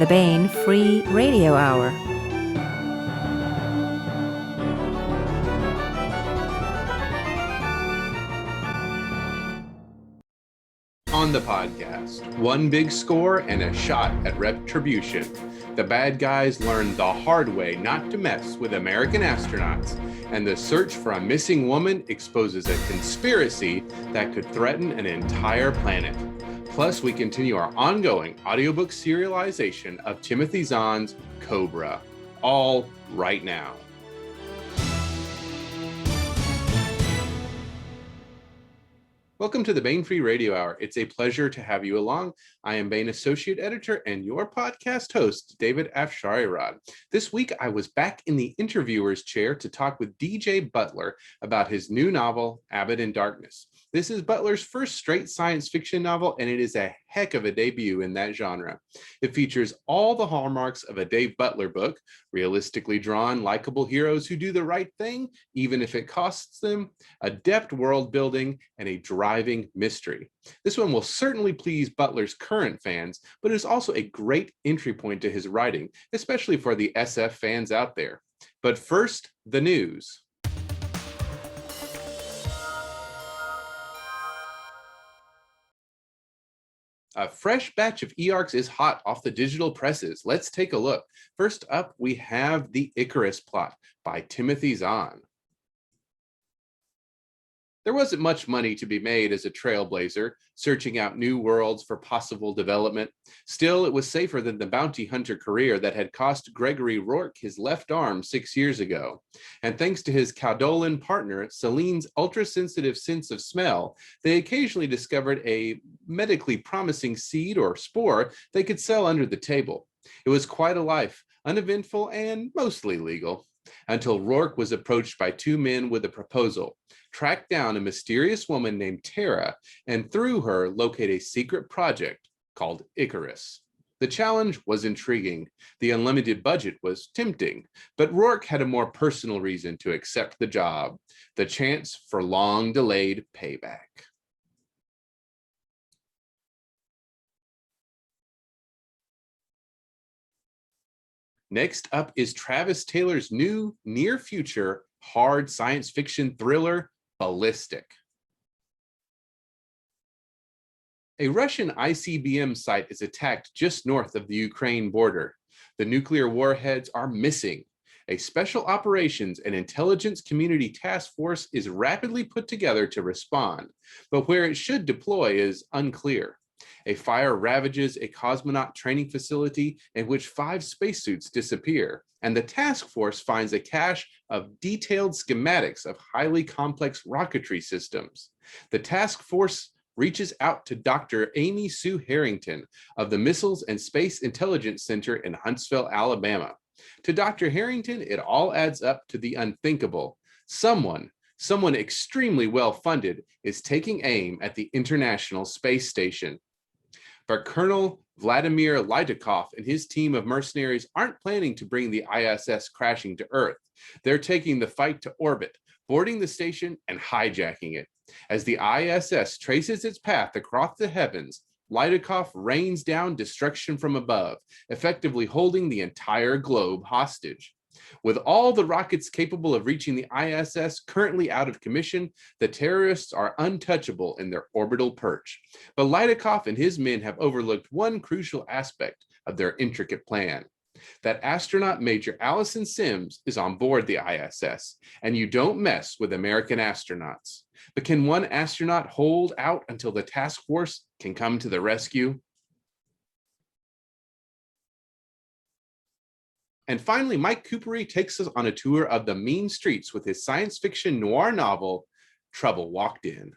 the Baen Free Radio Hour. On the podcast, one big score and a shot at retribution. The bad guys learn the hard way not to mess with American astronauts, and the search for a missing woman exposes a conspiracy that could threaten an entire planet. Plus, we continue our ongoing audiobook serialization of Timothy Zahn's Cobra, all right now. Welcome to the Baen Free Radio Hour. It's a pleasure to have you along. I am Baen Associate Editor and your podcast host, David Afsharirad. This week, I was back in the interviewer's chair to talk with DJ Butler about his new novel, Abbott in Darkness. This is Butler's first straight science fiction novel, and it is a heck of a debut in that genre. It features all the hallmarks of a Dave Butler book, realistically drawn, likable heroes who do the right thing, even if it costs them, adept world building, and a driving mystery. This one will certainly please Butler's current fans, but is also a great entry point to his writing, especially for the SF fans out there. But first, the news. A fresh batch of e-arcs is hot off the digital presses. Let's take a look. First up, we have The Icarus Plot by Timothy Zahn. There wasn't much money to be made as a trailblazer, searching out new worlds for possible development. Still, it was safer than the bounty hunter career that had cost Gregory Rourke his left arm 6 years ago. And thanks to his Caudolan partner, Celine's ultra-sensitive sense of smell, they occasionally discovered a medically promising seed or spore they could sell under the table. It was quite a life, uneventful and mostly legal, until Rourke was approached by two men with a proposal: track down a mysterious woman named Tara, and through her locate a secret project called Icarus. The challenge was intriguing. The unlimited budget was tempting, but Rourke had a more personal reason to accept the job: the chance for long-delayed payback. Next up is Travis Taylor's new near-future hard science fiction thriller, Ballistic. A Russian ICBM site is attacked just north of the Ukraine border. The nuclear warheads are missing. A special operations and intelligence community task force is rapidly put together to respond, but where it should deploy is unclear. A fire ravages a cosmonaut training facility in which 5 spacesuits disappear, and the task force finds a cache of detailed schematics of highly complex rocketry systems. The task force reaches out to Dr. Amy Sue Harrington of the Missiles and Space Intelligence Center in Huntsville, Alabama. To Dr. Harrington, it all adds up to the unthinkable. Someone extremely well-funded is taking aim at the International Space Station. But Colonel Vladimir Lydakov and his team of mercenaries aren't planning to bring the ISS crashing to Earth. They're taking the fight to orbit, boarding the station and hijacking it. As the ISS traces its path across the heavens, Lydakov rains down destruction from above, effectively holding the entire globe hostage. With all the rockets capable of reaching the ISS currently out of commission, the terrorists are untouchable in their orbital perch. But Lydakov and his men have overlooked one crucial aspect of their intricate plan: that astronaut Major Allison Sims is on board the ISS, and you don't mess with American astronauts. But can one astronaut hold out until the task force can come to the rescue? And finally, Mike Coopery takes us on a tour of the mean streets with his science fiction noir novel, Trouble Walked In.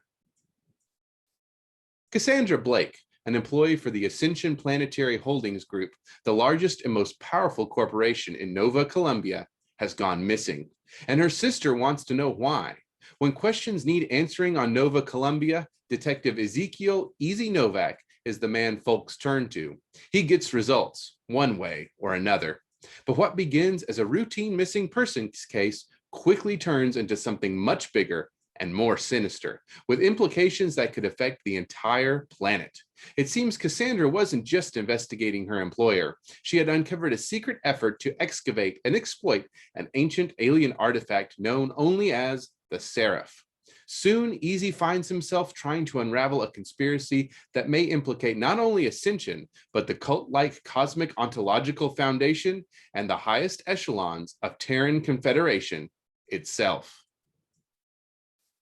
Cassandra Blake, an employee for the Ascension Planetary Holdings Group, the largest and most powerful corporation in Nova Columbia, has gone missing, and her sister wants to know why. When questions need answering on Nova Columbia, Detective Ezekiel Easy Novak is the man folks turn to. He gets results, one way or another. But what begins as a routine missing persons case quickly turns into something much bigger and more sinister, with implications that could affect the entire planet. It seems Cassandra wasn't just investigating her employer. She had uncovered a secret effort to excavate and exploit an ancient alien artifact known only as the Seraph. Soon, Easy finds himself trying to unravel a conspiracy that may implicate not only Ascension, but the cult-like cosmic ontological foundation and the highest echelons of Terran Confederation itself.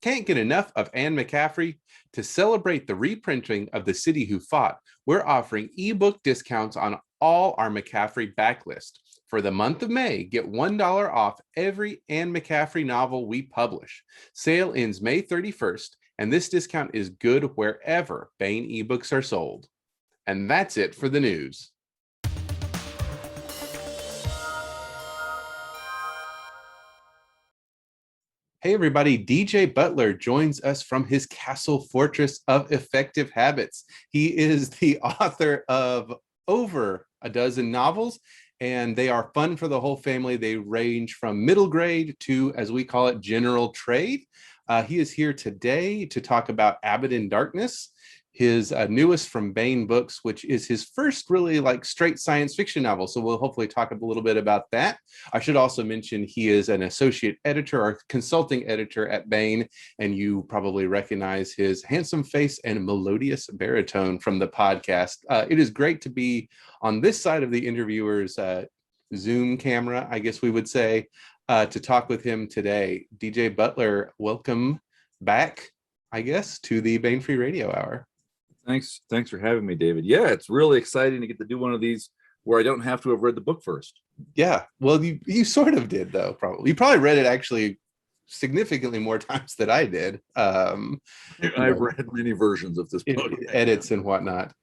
Can't get enough of Anne McCaffrey? To celebrate the reprinting of The City Who Fought, we're offering ebook discounts on all our McCaffrey backlist. For the month of May, get $1 off every Anne McCaffrey novel we publish. Sale ends May 31st, and this discount is good wherever Baen ebooks are sold. And that's it for the news. Hey everybody, DJ Butler joins us from his castle fortress of effective habits. He is the author of over a dozen novels, and they are fun for the whole family. They range from middle grade to, as we call it, general trade. He is here today to talk about Abbott in Darkness, his newest from Baen Books, which is his first really like straight science fiction novel. So we'll hopefully talk a little bit about that. I should also mention he is an associate editor or consulting editor at Baen, and you probably recognize his handsome face and melodious baritone from the podcast. It is great to be on this side of the interviewer's Zoom camera, I guess we would say, to talk with him today. DJ Butler, welcome back, I guess, to the Baen Free Radio Hour. Thanks for having me, David. Yeah, it's really exciting to get to do one of these where I don't have to have read the book first. Yeah, well, you sort of did, though, probably. You probably read it actually significantly more times than I did. I've read many versions of this book. Edits and whatnot.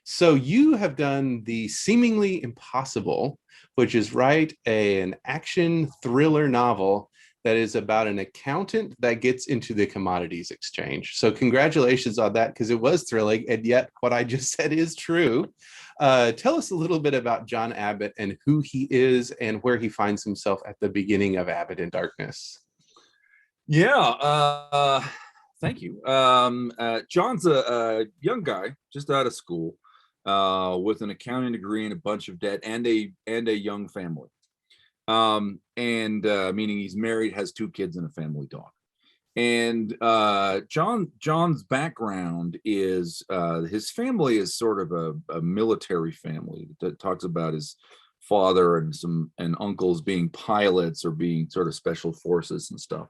So you have done the seemingly impossible, which is write an action thriller novel that is about an accountant that gets into the commodities exchange. So congratulations on that, because it was thrilling, and yet what I just said is true. Tell us a little bit about John Abbott and who he is and where he finds himself at the beginning of Abbott in Darkness. Yeah, thank you. John's a young guy, just out of school, with an accounting degree and a bunch of debt and a young family. Meaning he's married, has 2 kids and a family dog. And John's background is his family is sort of a military family that talks about his father and uncles being pilots or being sort of special forces and stuff.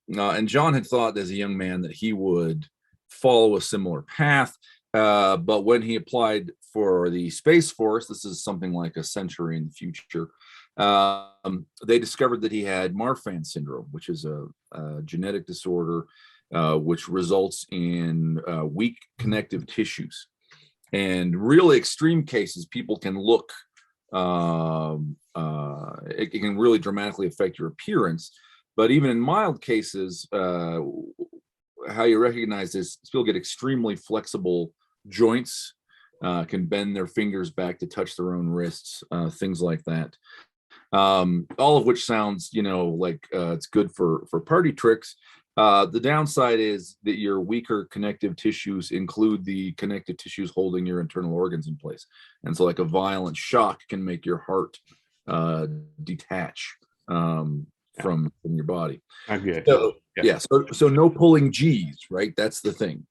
And John had thought as a young man that he would follow a similar path. But when he applied for the Space Force, this is something like a century in the future, they discovered that he had Marfan syndrome, which is a genetic disorder which results in weak connective tissues. And really extreme cases, people can look, it can really dramatically affect your appearance. But even in mild cases, how you recognize this, people get extremely flexible joints, can bend their fingers back to touch their own wrists, things like that. All of which sounds, like it's good for party tricks. The downside is that your weaker connective tissues include the connective tissues holding your internal organs in place. And so like a violent shock can make your heart detach from your body. Not good. So, yeah. So no pulling G's, right? That's the thing.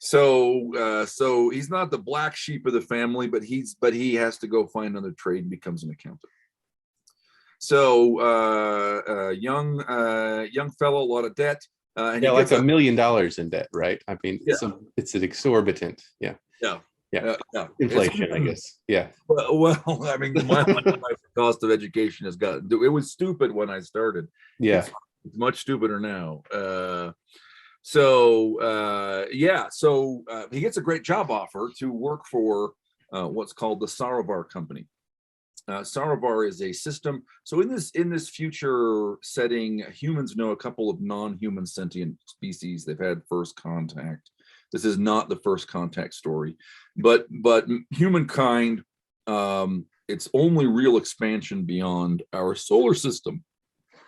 So he's not the black sheep of the family, but he has to go find another trade and becomes an accountant. So young fellow, a lot of debt. And like $1 million in debt, right? I mean, yeah. It's an exorbitant. Yeah. Inflation, I guess. Yeah. Well, I mean, my cost of education has gotten. It was stupid when I started. Yeah. It's much stupider now. So he gets a great job offer to work for what's called the Saravar Company. Saravar is a system. So in this future setting, humans know a couple of non-human sentient species. They've had first contact. This is not the first contact story, but humankind, its only real expansion beyond our solar system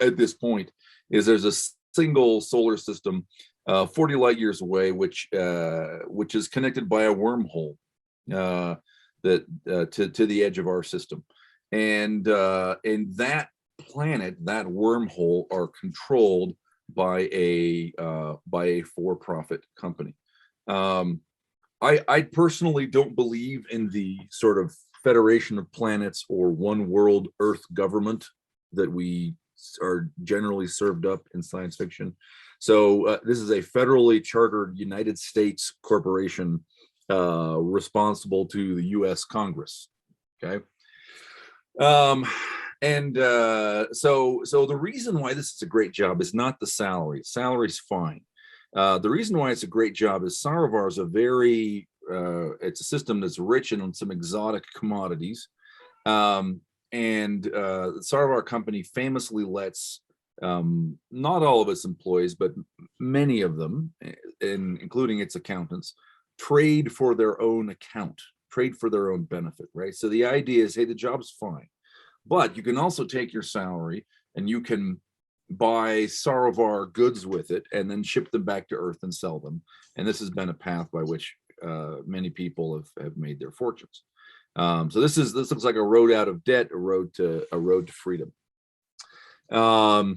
at this point is there's a single solar system 40 light years away, which is connected by a wormhole that to the edge of our system, and that planet, that wormhole, are controlled by a for-profit company. I personally don't believe in the sort of federation of planets or one world Earth government that we are generally served up in science fiction. So this is a federally chartered United States corporation responsible to the U.S. Congress. Okay. So the reason why this is a great job is not the salary. Salary's fine. The reason why it's a great job is Sarovar is it's a system that's rich in some exotic commodities. The Sarovar company famously lets not all of its employees, but many of them, including its accountants, trade for their own account, trade for their own benefit, right? So the idea is, hey, the job's fine, but you can also take your salary and you can buy Sarovar goods with it and then ship them back to Earth and sell them. And this has been a path by which many people have made their fortunes. So this looks like a road out of debt, a road to freedom. So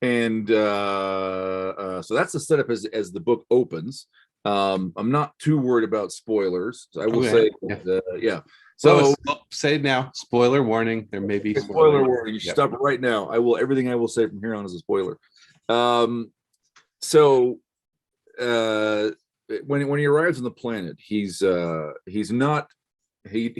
that's the setup as the book opens. I'm not too worried about spoilers. I will say, yeah. So say it now. Spoiler warning. There may be spoiler warning. You should stop it right now. Everything I will say from here on is a spoiler. When he arrives on the planet, he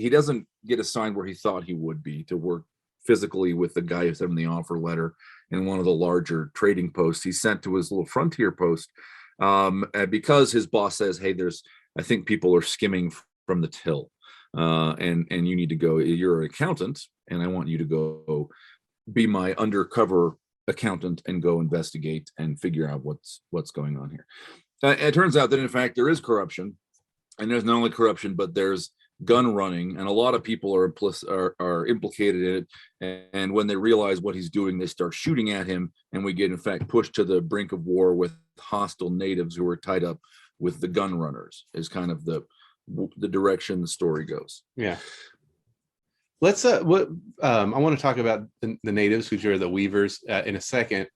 doesn't get assigned where he thought he would be to work physically with the guy who sent him the offer letter in one of the larger trading posts. He's sent to his little frontier post because his boss says, hey, I think people are skimming from the till. And you need to go, you're an accountant, and I want you to go be my undercover accountant and go investigate and figure out what's going on here. It turns out that in fact there is corruption, and there's not only corruption, but there's gun running, and a lot of people are implicated in it. And when they realize what he's doing, they start shooting at him, and we get in fact pushed to the brink of war with hostile natives who are tied up with the gun runners. Is kind of the direction the story goes. Yeah. Let's I want to talk about the natives, who are the weavers, in a second.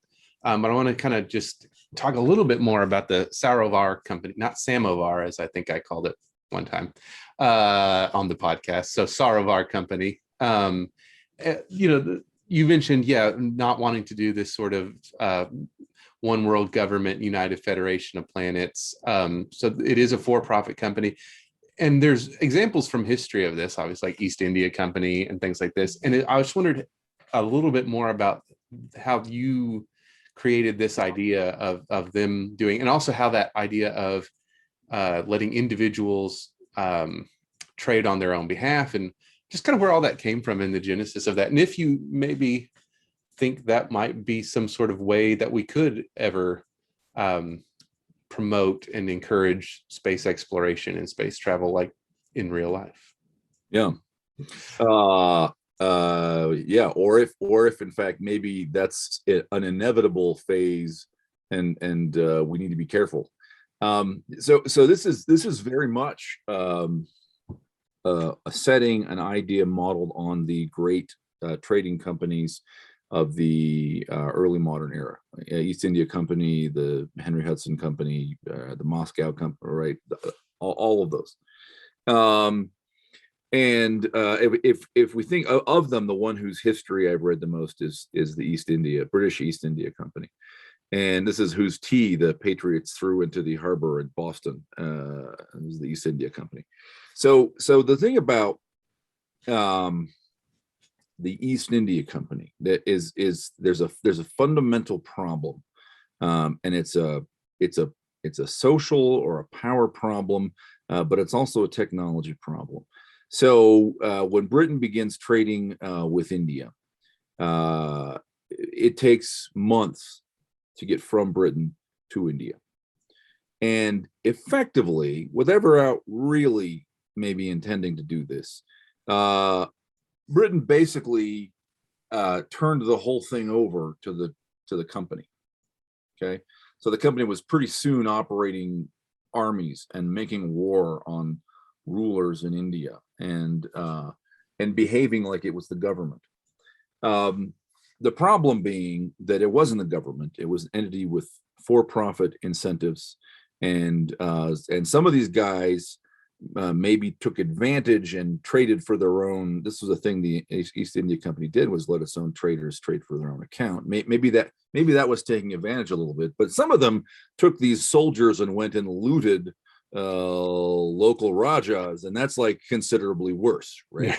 But I want to kind of just talk a little bit more about the Sarovar company, not Samovar, as I think I called it one time on the podcast. So Sarovar company. You mentioned, not wanting to do this sort of one world government, united federation of planets. So it is a for-profit company. And there's examples from history of this, obviously, like East India Company and things like this. And I just wondered a little bit more about how you created this idea of them doing, and also how that idea of letting individuals trade on their own behalf, and just kind of where all that came from in the genesis of that. And if you maybe think that might be some sort of way that we could ever promote and encourage space exploration and space travel, like in real life. Yeah. Or if in fact maybe that's an inevitable phase, and we need to be careful. So this is very much a setting, an idea modeled on the great trading companies of the early modern era. East India Company, the Henry Hudson Company, the Moscow Company, right? All of those. If we think of them, the one whose history I've read the most is the British East India Company. And this is whose tea the Patriots threw into the harbor at Boston. This is the East India Company. So the thing about the East India Company that is there's a fundamental problem, and it's a social or a power problem, but it's also a technology problem. So when Britain begins trading with India, it takes months to get from Britain to India. And effectively, without really maybe intending to do this, Britain basically turned the whole thing over to the company. Okay, so the company was pretty soon operating armies and making war on rulers in India and behaving like it was the government. The problem being that it wasn't the government; it was an entity with for-profit incentives, and some of these guys maybe took advantage and traded for their own. This was a thing the East India Company did, was let its own traders trade for their own account. Maybe that was taking advantage a little bit, but some of them took these soldiers and went and looted local rajas, and that's like considerably worse, right?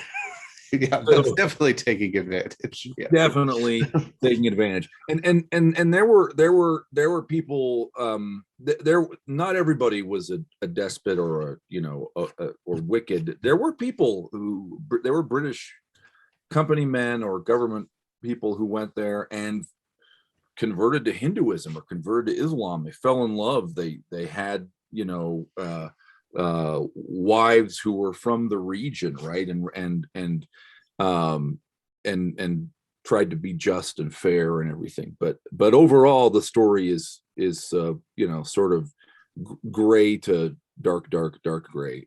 Yeah, that's definitely taking advantage. Yeah. Definitely taking advantage. And there were people. There not everybody was a despot or or wicked. There were people there were British company men or government people who went there and converted to Hinduism or converted to Islam. They fell in love. They had wives who were from the region, right, and tried to be just and fair and everything. But overall, the story is sort of gray to dark gray.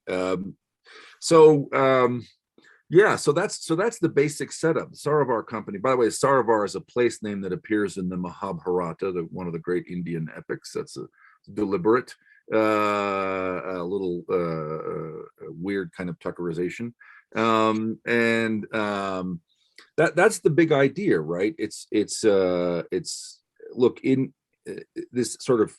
So that's the basic setup. Saravar Company. By the way, Saravar is a place name that appears in the Mahabharata, one of the great Indian epics. That's a deliberate, a little weird kind of Tuckerization. That's the big idea, right? It's look, in this sort of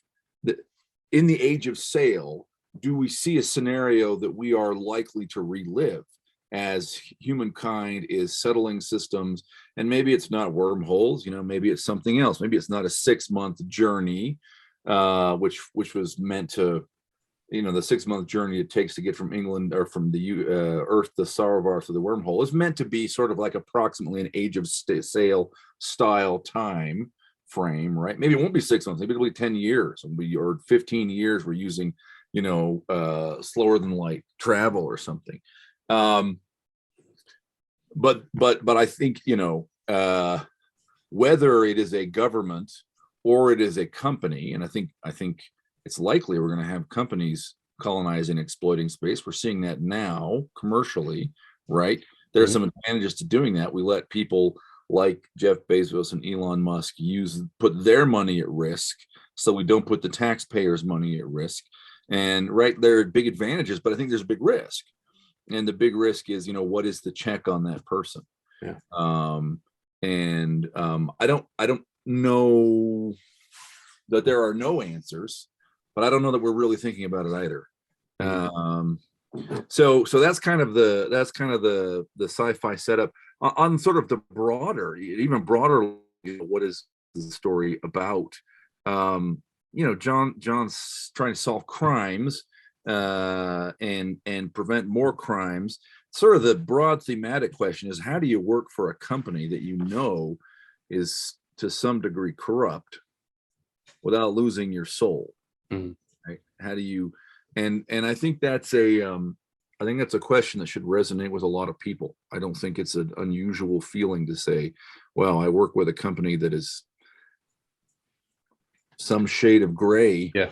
in the age of sail, do we see a scenario that we are likely to relive as humankind is settling systems? And maybe it's not wormholes, maybe it's something else. Maybe it's not a 6-month journey, which was meant to, the 6-month journey it takes to get from England or from the Earth to Saravar to the wormhole is meant to be sort of like approximately an age of sail style time frame, right? Maybe it won't be 6 months, maybe it'll be 10 years or 15 years. We're using, slower than light travel or something. But I think, whether it is a government or it is a company, and I think it's likely we're going to have companies colonizing, exploiting space. We're seeing that now commercially, right? There are some advantages to doing that. We let people like Jeff Bezos and Elon Musk put their money at risk, so we don't put the taxpayers' money at risk. And right, there are big advantages, but I think there's a big risk. And the big risk is, what is the check on that person? Yeah. I don't know that there are no answers, but I don't know that we're really thinking about it either. So that's kind of the sci-fi setup on sort of the even broader. What is the story about? John's trying to solve crimes and prevent more crimes. Sort of the broad thematic question is, how do you work for a company that is to some degree corrupt without losing your soul? Right? How do you? And I think that's a question that should resonate with a lot of people. I don't think it's an unusual feeling to say, well, I work with a company that is some shade of gray. Yeah.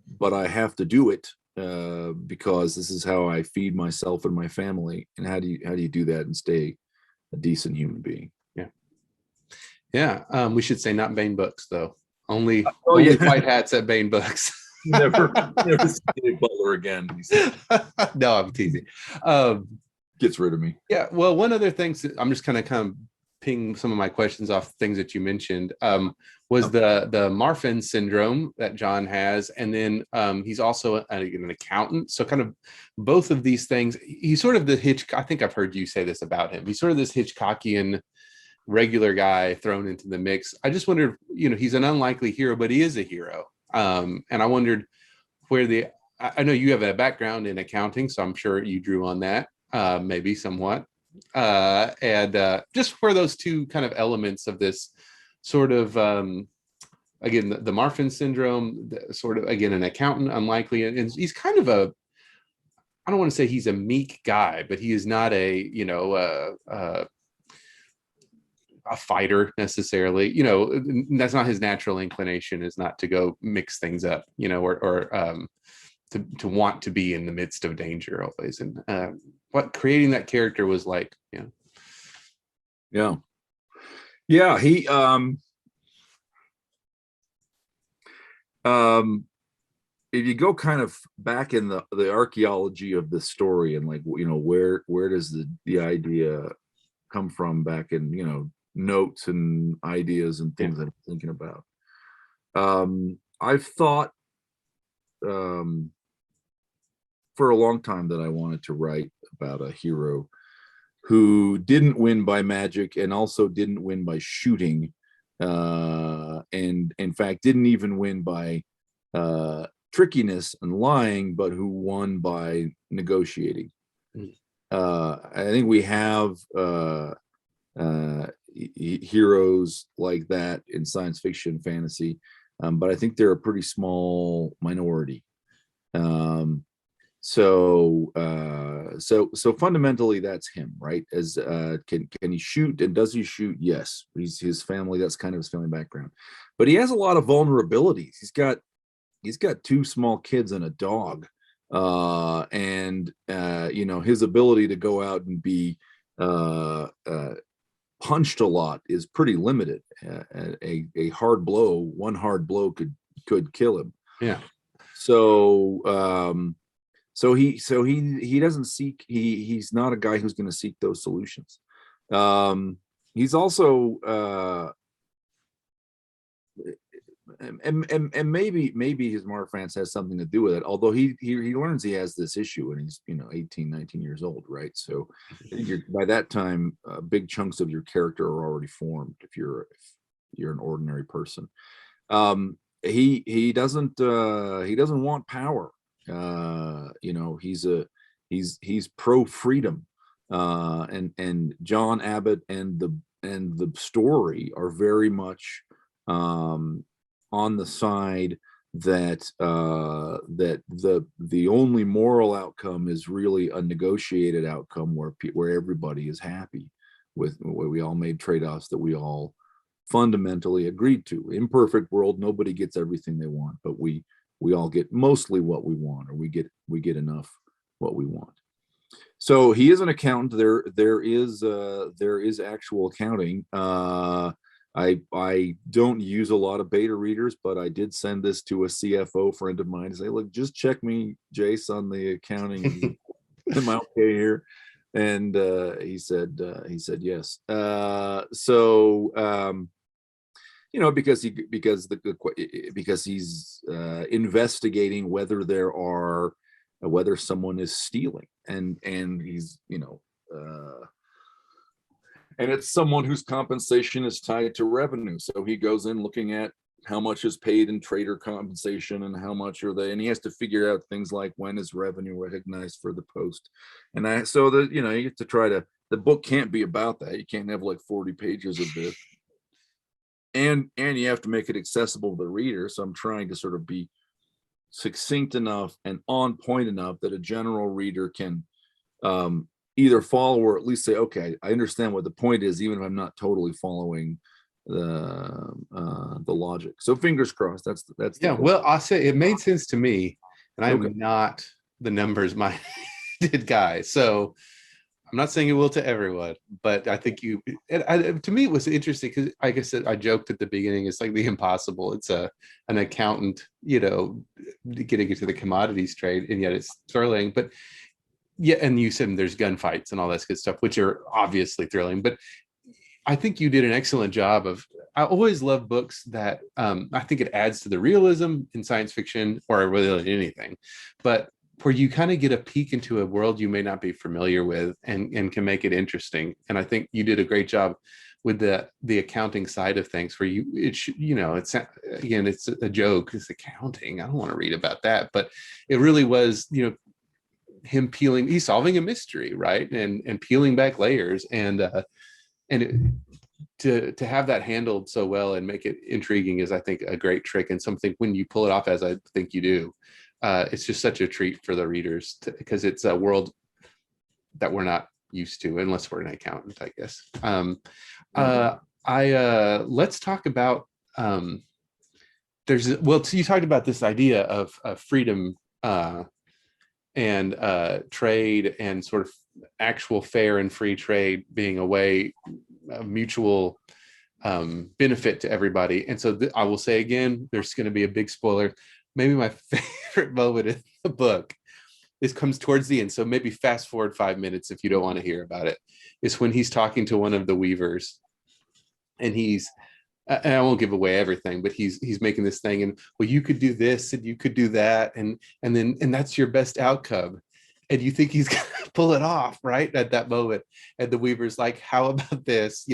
But I have to do it because this is how I feed myself and my family. And how do you do that and stay a decent human being? Yeah. We should say not Baen Books though. Only white hats at Baen Books. never see Butler again. No, I'm teasing. Gets rid of me. Yeah. Well, one other thing, I'm just kind of ping some of my questions off things that you mentioned, was the Marfan syndrome that John has. And then he's also an accountant. So kind of both of these things, he's sort of I think I've heard you say this about him. He's sort of this Hitchcockian regular guy thrown into the mix. I just wondered, he's an unlikely hero, but he is a hero. And I wondered where I know you have a background in accounting, so I'm sure you drew on that, maybe somewhat. And just where those two kind of elements of this sort of, again, the Marfan syndrome, sort of, again, an accountant, unlikely. And he's kind of I don't want to say he's a meek guy, but he is not a fighter necessarily. That's not his natural inclination, is not to go mix things up, or to want to be in the midst of danger always. And what creating that character was like, Yeah. He if you go kind of back in the archaeology of the story, and like, where does the idea come from back in, notes and ideas and things that I'm thinking about. I've thought for a long time that I wanted to write about a hero who didn't win by magic and also didn't win by shooting, and in fact didn't even win by trickiness and lying, but who won by negotiating. I think we have heroes like that in science fiction, fantasy, but I think they're a pretty small minority. So fundamentally, that's him, right? As can he shoot, and does he shoot? Yes. His family, that's kind of his family background, but he has a lot of vulnerabilities. He's got 2 small kids and a dog, and his ability to go out and be punched a lot is pretty limited. A hard blow, one hard blow could kill him. Yeah. So he doesn't seek. He's not a guy who's going to seek those solutions. He's also and maybe his Marfans has something to do with it, although he learns he has this issue when he's 18, 19 years old, right? So by that time big chunks of your character are already formed if you're an ordinary person. He doesn't want power. He's pro freedom, and John Abbott and the story are very much on the side that the only moral outcome is really a negotiated outcome where everybody is happy with, where we all made trade-offs that we all fundamentally agreed to. Imperfect world, nobody gets everything they want, but we all get mostly what we want, or we get enough what we want. So he is an accountant. There is actual accounting. I don't use a lot of beta readers, but I did send this to a CFO friend of mine to say, look, just check me, Jace, on the accounting. Am I okay here? And he said yes. Because he's investigating whether someone is stealing, and he's and it's someone whose compensation is tied to revenue. So he goes in looking at how much is paid in trader compensation and how much are they, and he has to figure out things like when is revenue recognized for the post. And you get to try to, the book can't be about that. You can't have like 40 pages of this. And you have to make it accessible to the reader. So I'm trying to sort of be succinct enough and on point enough that a general reader can either follow or at least say, okay, I understand what the point is, even if I'm not totally following the logic. So fingers crossed. That's yeah. Well, I'll say it made sense to me, and I'm not the numbers minded guy. So I'm not saying it will to everyone, but I think to me it was interesting because, like I said, I joked at the beginning, it's like the impossible. It's an accountant, getting into the commodities trade, and yet it's thrilling. But yeah, and you said there's gunfights and all that good stuff, which are obviously thrilling. But I think you did an excellent job I always love books that I think it adds to the realism in science fiction, or really anything, but where you kind of get a peek into a world you may not be familiar with and can make it interesting. And I think you did a great job with the accounting side of things, where it's a joke. It's accounting. I don't want to read about that, but it really was, him he's solving a mystery, right? And peeling back layers, to have that handled so well and make it intriguing is, I think, a great trick, and something when you pull it off, as I think you do, it's just such a treat for the readers, because it's a world that we're not used to unless we're an accountant, I guess. Let's talk about you talked about this idea of freedom and trade and sort of actual fair and free trade being a way of mutual benefit to everybody. And so I will say again, there's going to be a big spoiler. Maybe my favorite moment in the book, this comes towards the end, so maybe fast forward 5 minutes if you don't want to hear about it, is when he's talking to one of the weavers, and and I won't give away everything, but he's making this thing, and well, you could do this and you could do that, and that's your best outcome, and you think he's gonna pull it off right at that moment, and the weaver's like, how about this?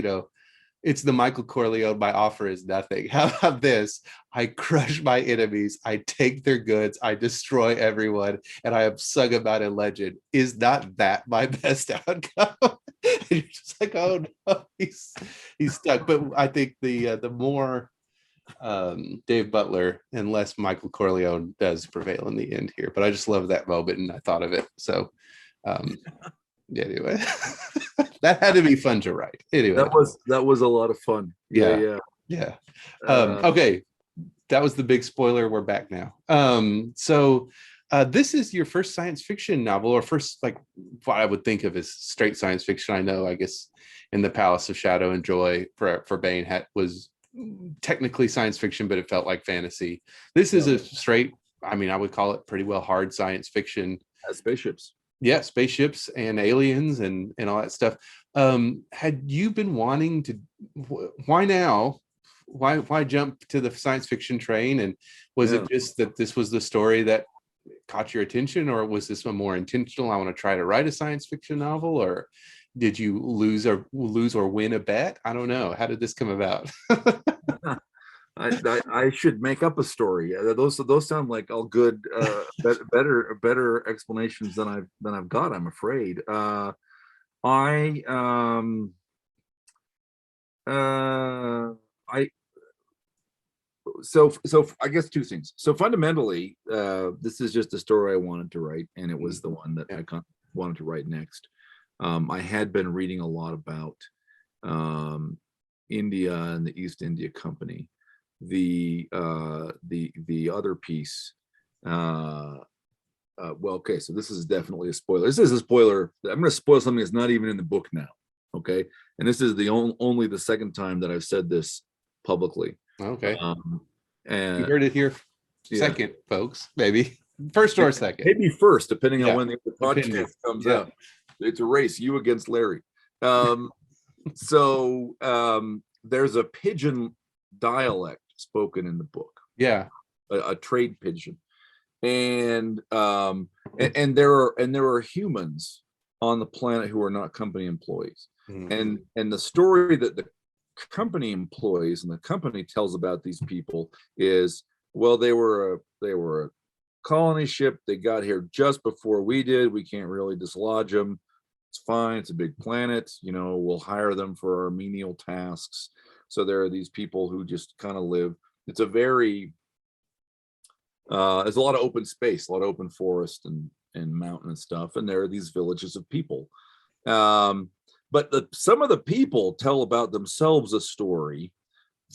It's the Michael Corleone, my offer is nothing. How about this? I crush my enemies, I take their goods, I destroy everyone, and I am sung about in legend. Is not that my best outcome? And you're just like, oh no, he's stuck. But I think the more Dave Butler and less Michael Corleone does prevail in the end here. But I just love that moment, and I thought of it. So anyway, that had to be fun to write. Anyway, that was a lot of fun. Yeah. Okay, that was the big spoiler. We're back now. So this is your first science fiction novel, or first, like, what I would think of as straight science fiction. I know, I guess, in the Palace of Shadow and Joy for Baen was technically science fiction, but it felt like fantasy. This is a straight, I mean, I would call it pretty well hard science fiction. Spaceships. Yeah, spaceships and aliens and all that stuff. Had you been wanting to? Why now? Why jump to the science fiction train? And was it just that this was the story that caught your attention, or was this one more intentional? I want to try to write a science fiction novel, or did you lose or win a bet? I don't know. How did this come about? I should make up a story. Those sound like all good, better explanations than I've got, I'm afraid. So I guess two things. So fundamentally, this is just a story I wanted to write, and it was the one that I wanted to write next. I had been reading a lot about India and the East India Company. The other piece, well, okay, so this is definitely a spoiler. This is a spoiler. I'm going to spoil something that's not even in the book now. Okay, and this is the only the second time that I've said this publicly. Okay, and you heard it here second, folks. Maybe first or second. Maybe first, depending on when the podcast comes out. It's a race, you against Larry. So there's a pidgin dialect spoken in the book. Yeah, a trade pidgin, and there are humans on the planet who are not company employees. And the story that the company employs and the company tells about these people is, well, they were a colony ship. They got here just before we did. We can't really dislodge them. It's fine. It's a big planet. We'll hire them for our menial tasks. So there are these people who just kind of live. It's a very there's a lot of open space, a lot of open forest and mountain and stuff. And there are these villages of people. But some of the people tell about themselves a story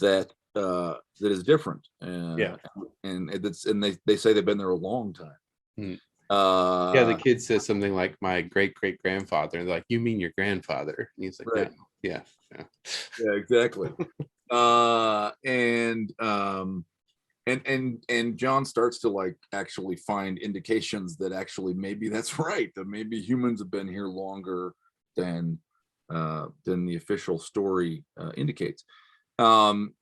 that is different. And they say they've been there a long time. The kid says something like, my great grandfather, and they're like, you mean your grandfather? And he's like, right. Yeah, exactly. And John starts to like actually find indications that actually maybe that's right, that maybe humans have been here longer than the official story indicates. And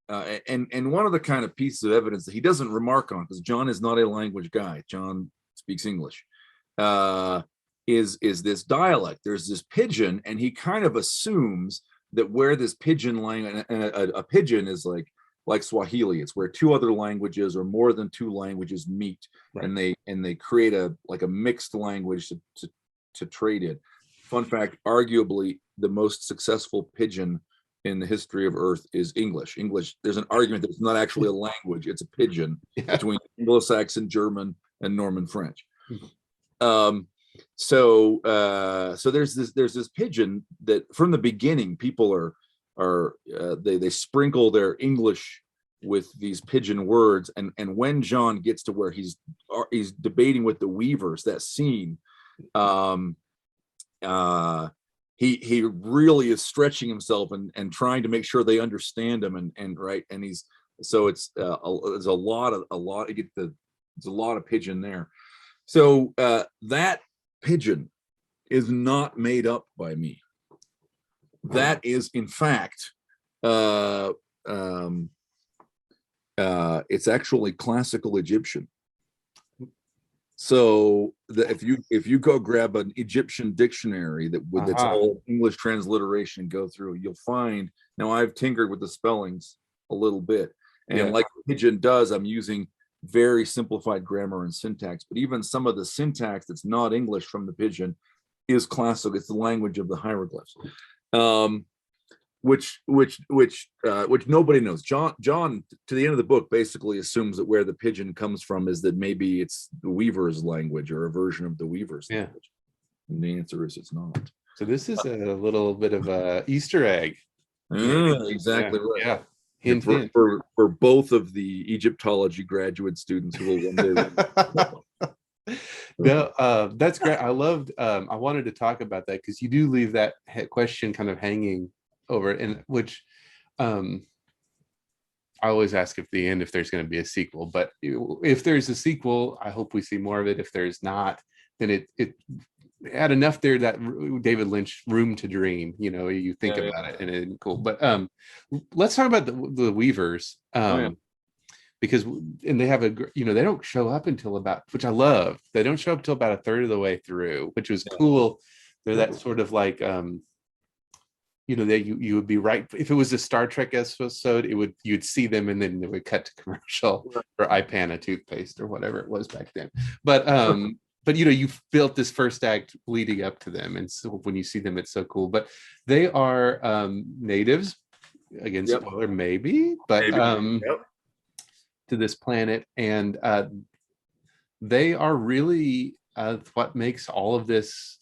one of the kind of pieces of evidence that he doesn't remark on, because John is not a language guy, John speaks English, is this dialect. There's this pidgin, and he kind of assumes that where this pidgin language, and a pidgin is like Swahili, it's where two other languages or more than two languages meet, right. and they create a mixed language to trade in. Fun fact, arguably the most successful pidgin in the history of Earth is English. There's an argument that it's not actually a language, it's a pidgin between Anglo-Saxon, German, and Norman French. So there's this pidgin that from the beginning people are they sprinkle their English with these pidgin words, and when John gets to where he's debating with the weavers, that scene, he really is stretching himself and trying to make sure they understand him, and right, and he's so it's there's a lot of pidgin there. So that pidgin is not made up by me. That is, in fact, it's actually classical Egyptian. So if you go grab an Egyptian dictionary that's all English transliteration, go through, you'll find. Now I've tinkered with the spellings a little bit, and like Pidgin does, I'm using very simplified grammar and syntax. But even some of the syntax that's not English from the Pidgin is classical. It's the language of the hieroglyphs. Which nobody knows. John, to the end of the book, basically assumes that where the pidgin comes from is that maybe it's the weaver's language or a version of the weaver's language. And the answer is it's not. So this is a little bit of a Easter egg. Exactly right. Yeah. Hint, for both of the Egyptology graduate students who will one day. No, that's great. I loved. I wanted to talk about that because you do leave that question kind of hanging over, and which I always ask if there's going to be a sequel, but if there's a sequel, I hope we see more of it. If there's not, then it had enough there that David Lynch room to dream, you think about it, and it's cool. But let's talk about the Weavers, because they have they don't show up until about, which I love, they don't show up until about a third of the way through, which was cool. They're that sort of like you would be right. If it was a Star Trek episode, you'd see them and then they would cut to commercial for Ipana toothpaste or whatever it was back then. But you've built this first act leading up to them, and so when you see them, it's so cool. But they are natives, again, spoiler maybe, but to this planet, and they are really what makes all of this,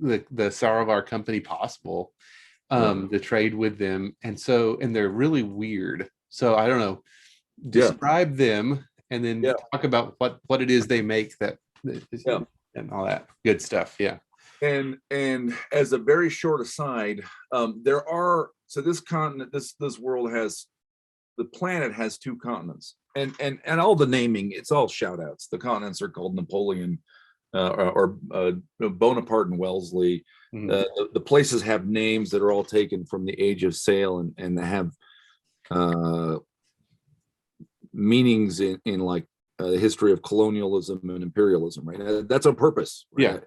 the Sarovar company, possible. The trade with them, and they're really weird. So I don't know, describe them and then talk about what it is they make and all that good stuff. And as a very short aside, this continent, this world has, the planet has two continents, and all the naming, it's all shout outs. The continents are called Napoleon or Bonaparte and Wellesley. The places have names that are all taken from the Age of Sail, and they have meanings in like the history of colonialism and imperialism, right? That's on purpose, right?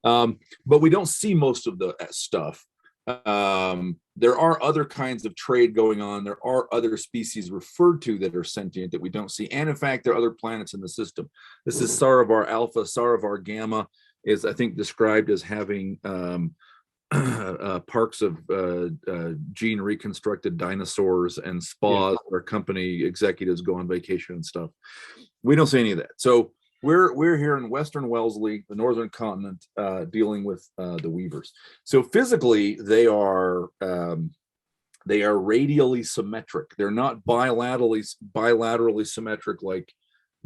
But we don't see most of the stuff. There are other kinds of trade going on. There are other species referred to that are sentient that we don't see. And in fact, there are other planets in the system. This is Sarovar Alpha. Sarovar Gamma is, I think, described as having parks of gene reconstructed dinosaurs and spas where company executives go on vacation and stuff. We don't see any of that. So we're here in Western Wellesley, the northern continent, dealing with the Weavers. So physically, they are radially symmetric. They're not bilaterally symmetric like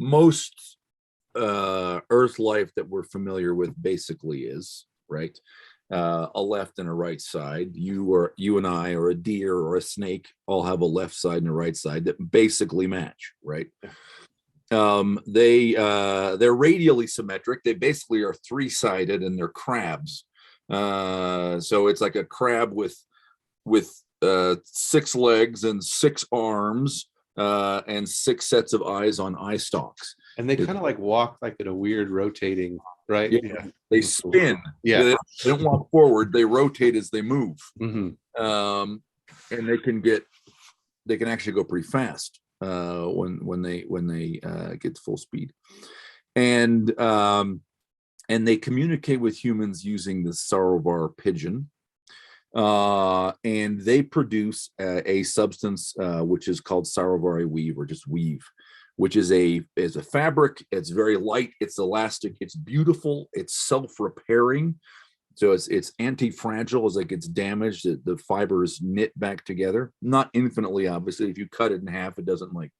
most Earth life that we're familiar with basically is, right? A left and a right side. You and I, or a deer or a snake, all have a left side and a right side that basically match, right? They're radially symmetric. They basically are three-sided, and they're crabs. So it's like a crab with 6 legs and 6 arms and 6 sets of eyes on eye stalks. And they kind of like walk like in a weird rotating, right? They spin. They don't walk forward. They rotate as they move. And they can actually go pretty fast when they get to full speed, and they communicate with humans using the Sarovar pidgin, and they produce a substance which is called Sarovari weave, or just weave, which is a fabric. It's very light, it's elastic, it's beautiful, it's self-repairing. So it's anti-fragile. As it gets damaged, the fibers knit back together. Not infinitely, obviously. If you cut it in half, it doesn't like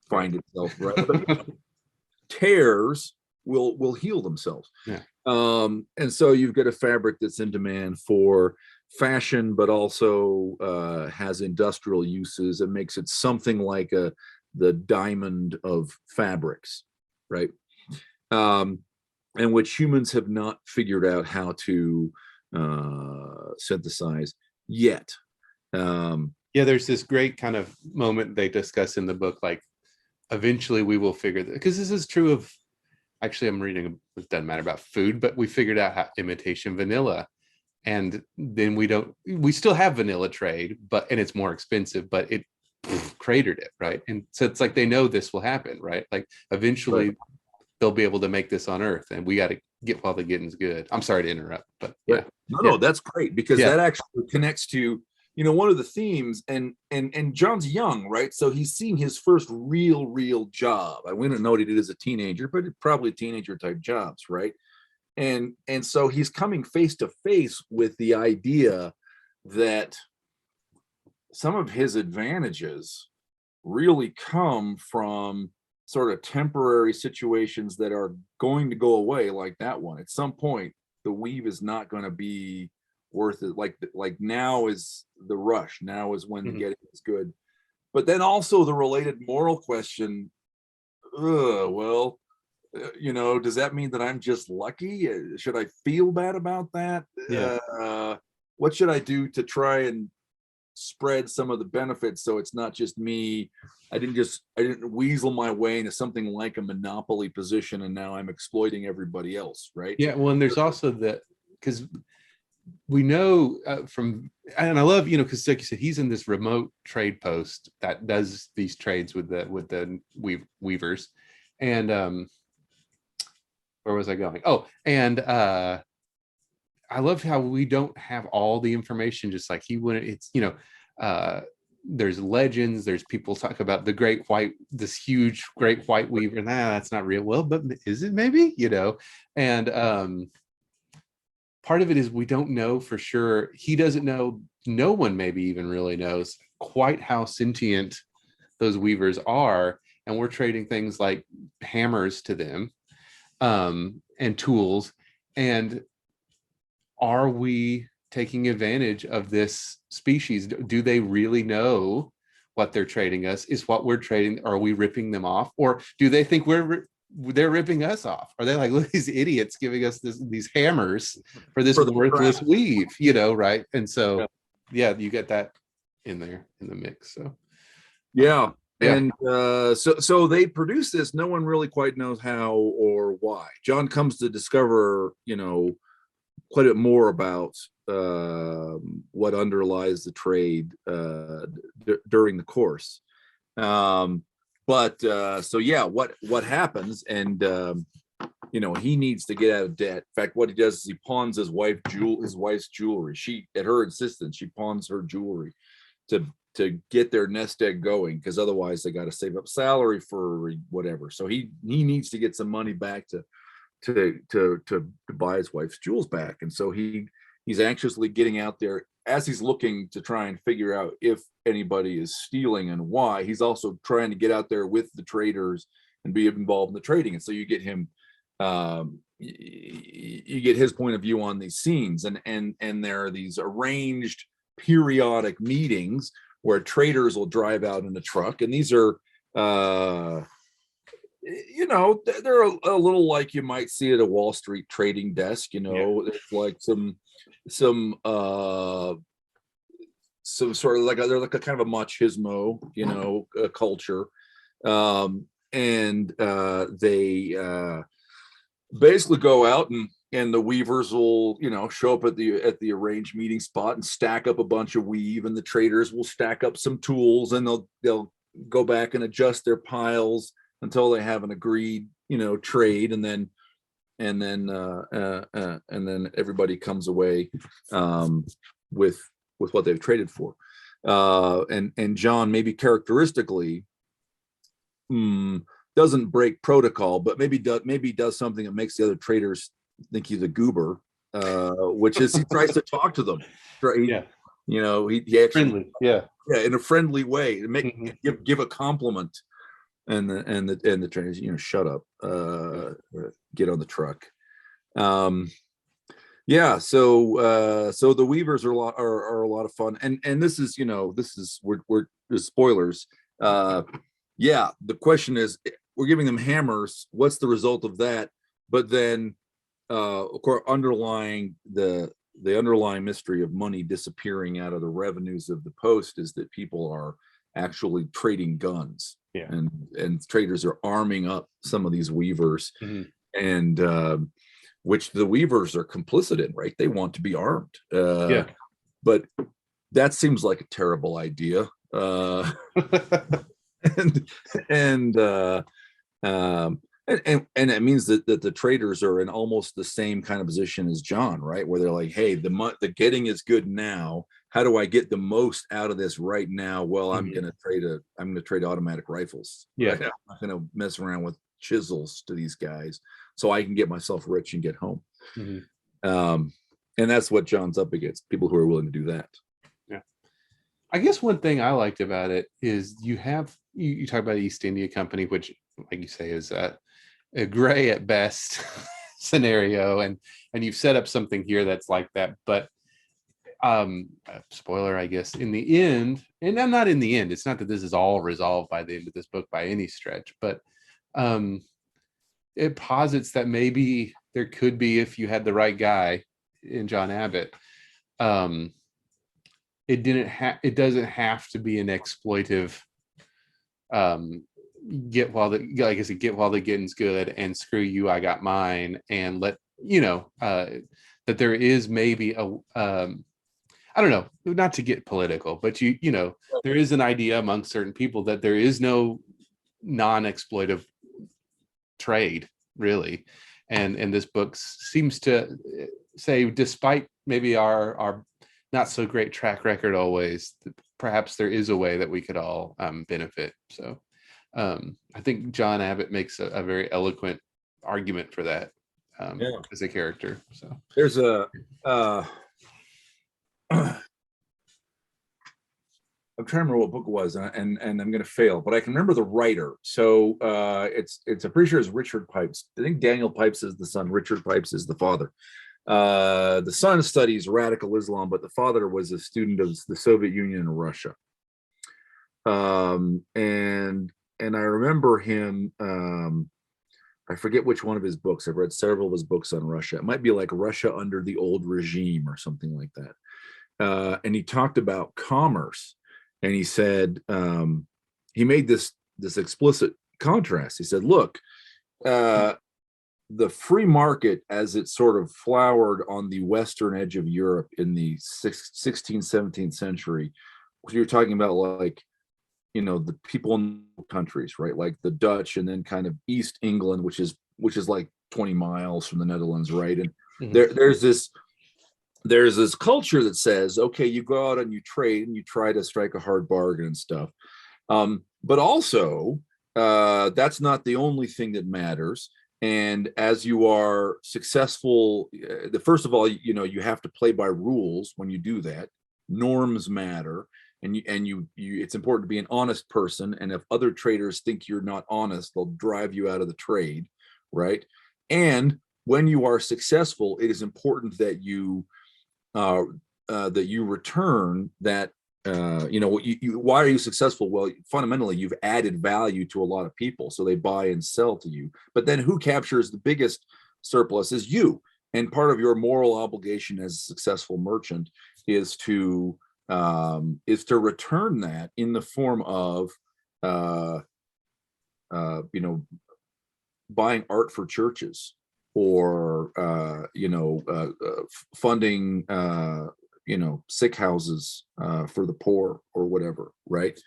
find itself right. But tears will heal themselves. Yeah. And so you've got a fabric that's in demand for fashion, but also has industrial uses and makes it something like the diamond of fabrics, right? And which humans have not figured out how to synthesize yet. Yeah, there's this great kind of moment they discuss in the book, like eventually we will figure that, because this is true of, actually I'm reading, it doesn't matter about food, but we figured out how imitation vanilla, and then we still have vanilla trade, and it's more expensive, but it cratered it, right? And so it's like they know this will happen, right? Like eventually Right. they'll be able to make this on Earth, and we got to get while the getting's good. I'm sorry to interrupt, but yeah. Right. No, that's great, because Yeah. that actually connects to, one of the themes, and John's young, right? So he's seeing his first real job. I wouldn't know what he did as a teenager, but probably teenager type jobs, right? And so he's coming face to face with the idea that some of his advantages really come from sort of temporary situations that are going to go away, like that one. At some point, the weave is not going to be worth it. Like now is the rush. Now is when the getting is good. But then also the related moral question, does that mean that I'm just lucky? Should I feel bad about that? Yeah. What should I do to try and spread some of the benefits so it's not just me? I didn't weasel my way into something like a monopoly position, and now I'm exploiting everybody else, right? Yeah, well, and there's also that, because we know from, and I love, because like you said, he's in this remote trade post that does these trades with the weavers, and where was I going? Oh, and I love how we don't have all the information, just like he wouldn't. It's there's legends, there's people talk about this huge great white weaver. That's not real. Well, but is it maybe? And part of it is we don't know for sure. He doesn't know. No one maybe even really knows quite how sentient those weavers are, and we're trading things like hammers to them, and tools. And are we taking advantage of this species? Do they really know what they're trading us? Is what we're trading, are we ripping them off? Or do they think they're ripping us off? Are they like, look, these idiots giving us these hammers for this worthless weave, right? And so, yeah, you get that in there in the mix. So, yeah. And so they produce this. No one really quite knows how or why. John comes to discover, quite a bit more about what underlies the trade during the course. What happens, and he needs to get out of debt. In fact, what he does is he pawns his wife's jewelry. She, at her insistence, she pawns her jewelry to get their nest egg going, because otherwise they got to save up salary for whatever. So he needs to get some money back to buy his wife's jewels back. And so he's anxiously getting out there as he's looking to try and figure out if anybody is stealing and why. He's also trying to get out there with the traders and be involved in the trading. And so you get him, you get his point of view on these scenes, and there are these arranged periodic meetings where traders will drive out in the truck, and these are they're a little like you might see at a Wall Street trading desk. It's like some sort of they're like a kind of a machismo, culture, and they basically go out, and the weavers will show up at the arranged meeting spot and stack up a bunch of weave, and the traders will stack up some tools, and they'll go back and adjust their piles until they have an agreed trade, and then everybody comes away with what they've traded for. And John, maybe characteristically, doesn't break protocol, but maybe does something that makes the other traders think he's a goober, which is he tries to talk to them. Right? Yeah. He actually Friendly. Yeah. in a friendly way to make Mhm. give a compliment, and the trainers, shut up, get on the truck. So the Weavers are a lot of fun, and this is we're spoilers. The question is, we're giving them hammers. What's the result of that? But then, of course, underlying the underlying mystery of money disappearing out of the revenues of the post is that people are actually trading guns. Yeah. And traders are arming up some of these Weavers, and which the Weavers are complicit in, right? They want to be armed. But that seems like a terrible idea. And it means that the traders are in almost the same kind of position as John, right? Where they're like, hey, the getting is good now. How do I get the most out of this right now? Well, I'm going to trade automatic rifles. Yeah. Right? I'm not going to mess around with chisels to these guys, so I can get myself rich and get home. And that's what John's up against, people who are willing to do that. Yeah. I guess one thing I liked about it is you talk about the East India Company, which, like you say, is a gray at best scenario, and you've set up something here that's like that. But spoiler, I guess, in the end, and I'm not in the end, it's not that this is all resolved by the end of this book by any stretch, but it posits that maybe there could be, if you had the right guy in John Abbott, it doesn't have to be an exploitive get while the getting's good and screw you, I got mine, and let that there is maybe I don't know, not to get political, but there is an idea among certain people that there is no non-exploitive trade, really, and this book seems to say, despite maybe our not so great track record always, perhaps there is a way that we could all benefit. So I think John Abbott makes a very eloquent argument for that as a character. So there's I'm trying to remember what book it was, and I'm going to fail, but I can remember the writer. So I'm pretty sure it's Richard Pipes. I think Daniel Pipes is the son. Richard Pipes is the father. The son studies radical Islam, but the father was a student of the Soviet Union and Russia. And I remember him. I forget which one of his books. I've read several of his books on Russia. It might be like Russia under the old regime or something like that. And he talked about commerce. And he said, he made this explicit contrast. He said, look, the free market, as it sort of flowered on the western edge of Europe in the 16th, 17th century, you're talking about like, the people in countries, right? Like the Dutch, and then kind of East England, which is like 20 miles from the Netherlands, right? And there's this culture that says, okay, you go out and you trade and you try to strike a hard bargain and stuff. But also, that's not the only thing that matters. And as you are successful, first of all, you have to play by rules when you do that. Norms matter. And you it's important to be an honest person. And if other traders think you're not honest, they'll drive you out of the trade, right? And when you are successful, it is important that you return that. Why are you successful? Well, fundamentally, you've added value to a lot of people, so they buy and sell to you. But then, who captures the biggest surplus is you. And part of your moral obligation as a successful merchant is to return that in the form of buying art for churches, or funding sick houses for the poor, or whatever, right?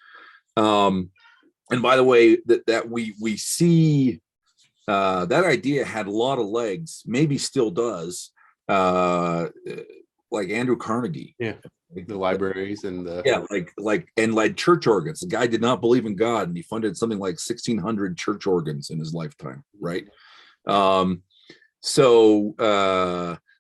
And by the way, that we see that idea had a lot of legs, maybe still does, like Andrew Carnegie. Yeah. The libraries and the like church organs. The guy did not believe in God, and he funded something like 1,600 church organs in his lifetime, right? So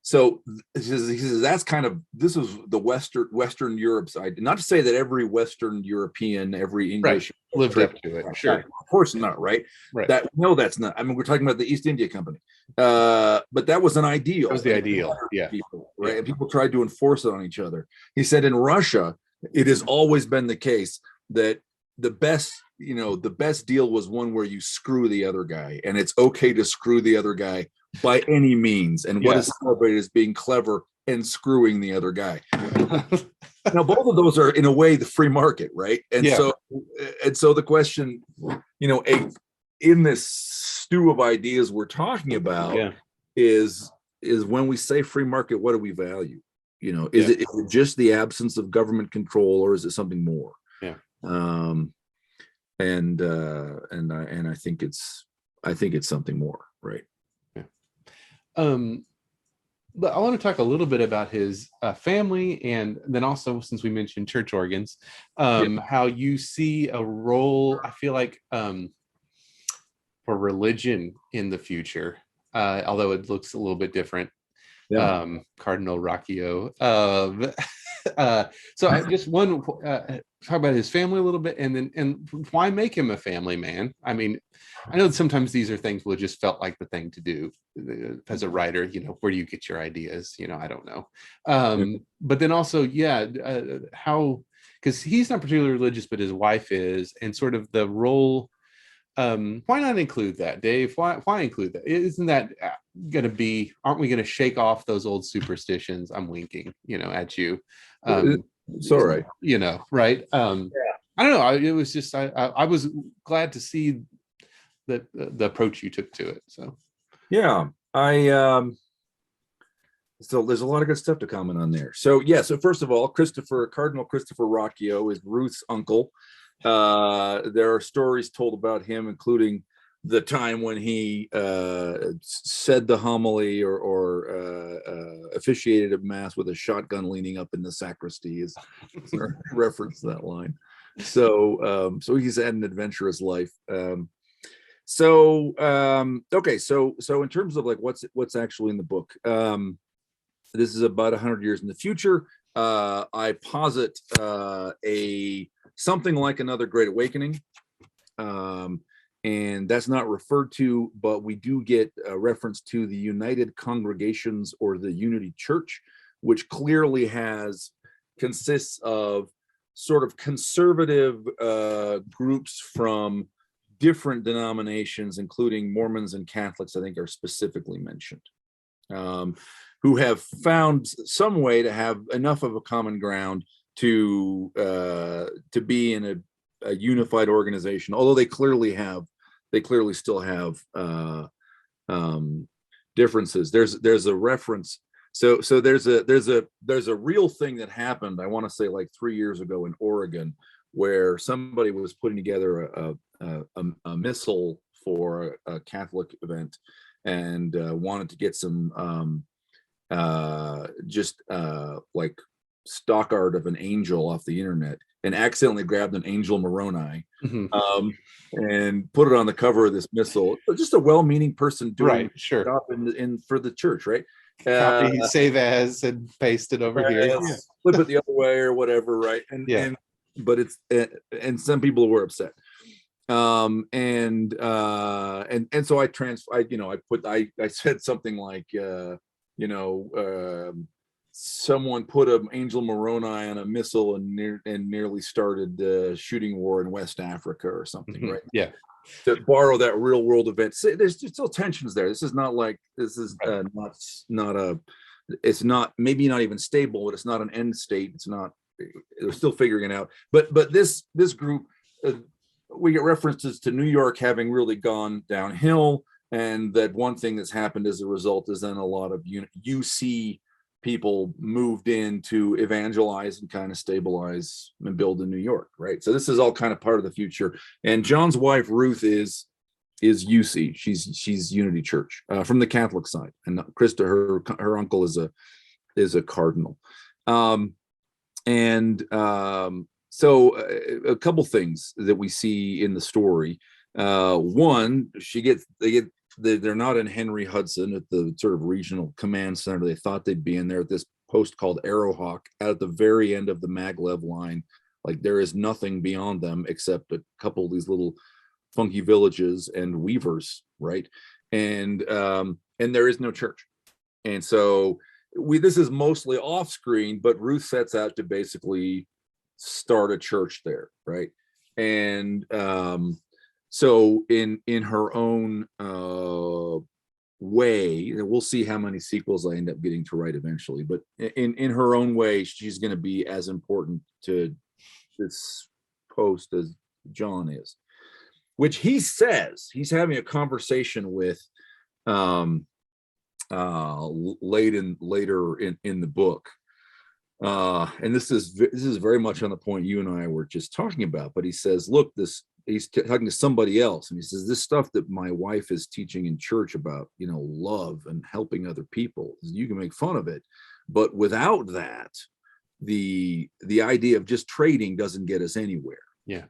So he says that's kind of, this is the Western Europe side. Not to say that every Western European, every English lived up to it. Sure, of course not, right? Right. That no, that's not. I mean, we're talking about the East India Company, but that was an ideal. That was the ideal. Yeah, people, right? Yeah. And people tried to enforce it on each other. He said in Russia, it has always been the case that the best deal was one where you screw the other guy, and it's okay to screw the other guy by any means. And what is celebrated as being clever and screwing the other guy. Now, both of those are in a way the free market, right? And so the question, in this stew of ideas we're talking about is when we say free market, what do we value? Is it just the absence of government control, or is it something more? And I think it's something more, right? But I want to talk a little bit about his family, and then also, since we mentioned church organs, how you see a role, I feel like, for religion in the future, although it looks a little bit different. Cardinal Rocchio. So I just want to talk about his family a little bit, and why make him a family man? I mean, I know that sometimes these are things that just felt like the thing to do as a writer. Where do you get your ideas? I don't know. But then also, how, because he's not particularly religious, but his wife is, and sort of the role. Why not include that, Dave? Why include that? Isn't that going to be? Aren't we going to shake off those old superstitions? I'm winking, at you. It's all right. Right? I don't know. It was just I was glad to see that the approach you took to it. So so there's a lot of good stuff to comment on there. So first of all, Cardinal Christopher Rocchio is Ruth's uncle. There are stories told about him, including the time when he said the homily or officiated a mass with a shotgun leaning up in the sacristy, is reference that line. So he's had an adventurous life. So in terms of like what's actually in the book, this is about 100 years in the future. I posit something like another Great Awakening, and that's not referred to, but we do get a reference to the United Congregations, or the Unity Church, which clearly consists of sort of conservative groups from different denominations, including Mormons and Catholics, I think are specifically mentioned, who have found some way to have enough of a common ground to be in a unified organization, although they clearly still have differences. There's a reference. So there's a real thing that happened, I want to say like 3 years ago in Oregon, where somebody was putting together a missal for a Catholic event, and wanted to get some like stock art of an angel off the internet, and accidentally grabbed an angel Moroni, and put it on the cover of this missal. Just a well-meaning person doing stuff in for the church, right? Copy, save as, and paste it over here. Flip it the other way or whatever, right? But and some people were upset. And so I said something like, someone put an angel Moroni on a missile and nearly started the shooting war in West Africa or something, right? Yeah. To borrow that real world event. There's still tensions there. This is not it's not, maybe not even stable, but it's not an end state. They're still figuring it out. But this group, we get references to New York having really gone downhill, and that one thing that's happened as a result is then a lot of UC people moved in to evangelize and kind of stabilize and build in New York, right? So this is all kind of part of the future. And John's wife Ruth is UC. She's Unity Church from the Catholic side, and Krista, her uncle, is a cardinal. So a couple things that we see in the story. One, they're not in Henry Hudson at the sort of regional command center. They thought they'd be in there at this post called Arrowhawk out at the very end of the maglev line. Like there is nothing beyond them except a couple of these little funky villages and weavers, right? And there is no church. And so this is mostly off screen, but Ruth sets out to basically start a church there, right? And so in her own way, and we'll see how many sequels I end up getting to write eventually, but in her own way, she's going to be as important to this post as John is, which he says he's having a conversation with later in the book, and this is very much on the point you and I were just talking about. But he says, look, he's talking to somebody else, and he says, this stuff that my wife is teaching in church about, love and helping other people, you can make fun of it, but without that, the idea of just trading doesn't get us anywhere. Yeah.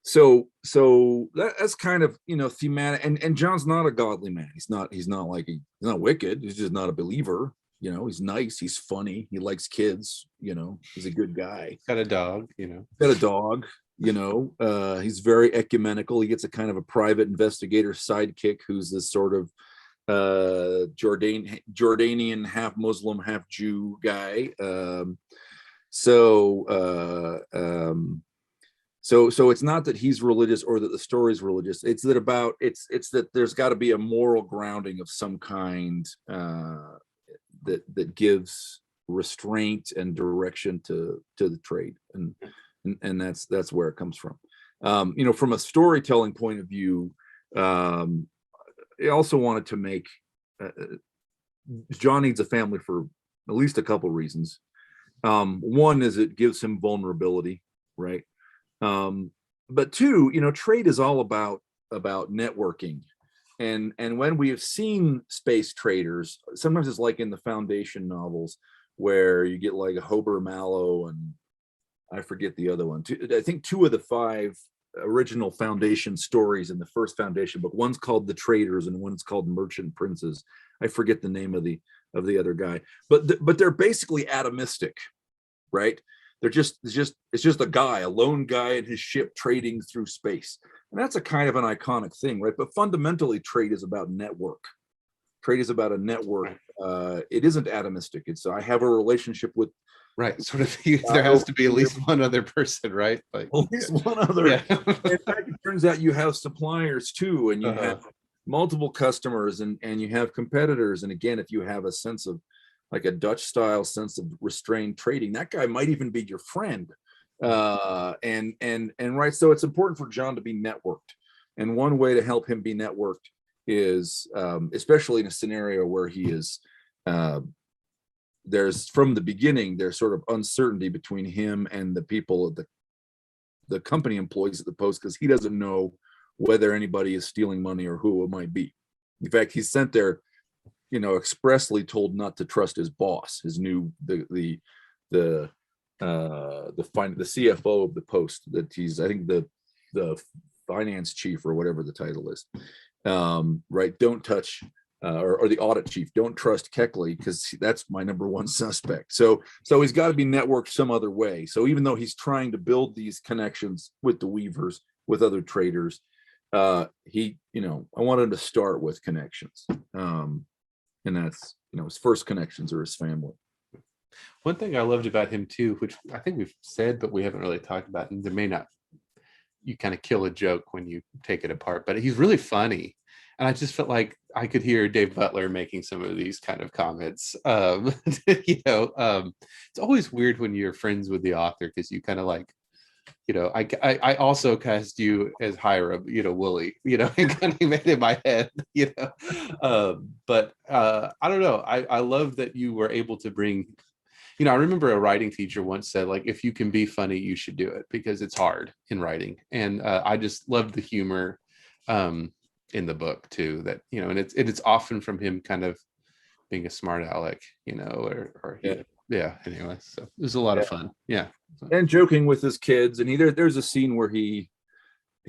So that's kind of thematic, and John's not a godly man. He's not not wicked. He's just not a believer. He's nice, he's funny, he likes kids, he's a good guy. Got a dog, He's very ecumenical. He gets a kind of a private investigator sidekick who's this sort of Jordanian, half Muslim, half Jew guy. So it's not that he's religious or that the story's religious. It's that there's got to be a moral grounding of some kind that gives restraint and direction to the trade, and that's where it comes from. From a storytelling point of view, I also wanted to make John needs a family for at least a couple reasons. One is it gives him vulnerability, right? But two, trade is all about networking. And when we have seen space traders, sometimes it's like in the Foundation novels where you get like a Hober Mallow and I forget the other one. I think 2 of the 5 original Foundation stories in the first Foundation book, one's called The Traders and one's called Merchant Princes. I forget the name of the other guy, but they're basically atomistic, right? It's just a lone guy and his ship trading through space. And that's a kind of an iconic thing, right? But fundamentally, trade is about network. Trade is about a network. It isn't atomistic. It's I have a relationship with. Right. Sort of. There has to be at least one other person, right? Like at least one other. Yeah. In fact, it turns out you have suppliers too, and you have multiple customers, and you have competitors. And again, if you have a sense of like a Dutch style sense of restrained trading, that guy might even be your friend. And right. So it's important for John to be networked. And one way to help him be networked is, especially in a scenario where he is, there's from the beginning, there's sort of uncertainty between him and the people at the company employees at the post, because he doesn't know whether anybody is stealing money or who it might be. In fact, he's sent there, expressly told not to trust his boss, his new the CFO of the post, that he's, I think the finance chief or whatever the title is, right? Don't touch, or the audit chief, don't trust Keckley because that's my number one suspect. So he's got to be networked some other way. So even though he's trying to build these connections with the weavers, with other traders, I want him to start with connections. And that's, his first connections are his family. One thing I loved about him too, which I think we've said, but we haven't really talked about, and there may not, you kind of kill a joke when you take it apart, but he's really funny. And I just felt like I could hear Dave Butler making some of these kind of comments. It's always weird when you're friends with the author, because you kind of like, I also cast you as Hiram, Wooly, and kind of made it in my head, but I don't know. I love that you were able to bring, I remember a writing teacher once said, like, if you can be funny, you should do it, because it's hard in writing. And I just loved the humor in the book too, that, and it's often from him kind of being a smart aleck, anyway, so it was a lot of fun. And joking with his kids. And there's a scene where he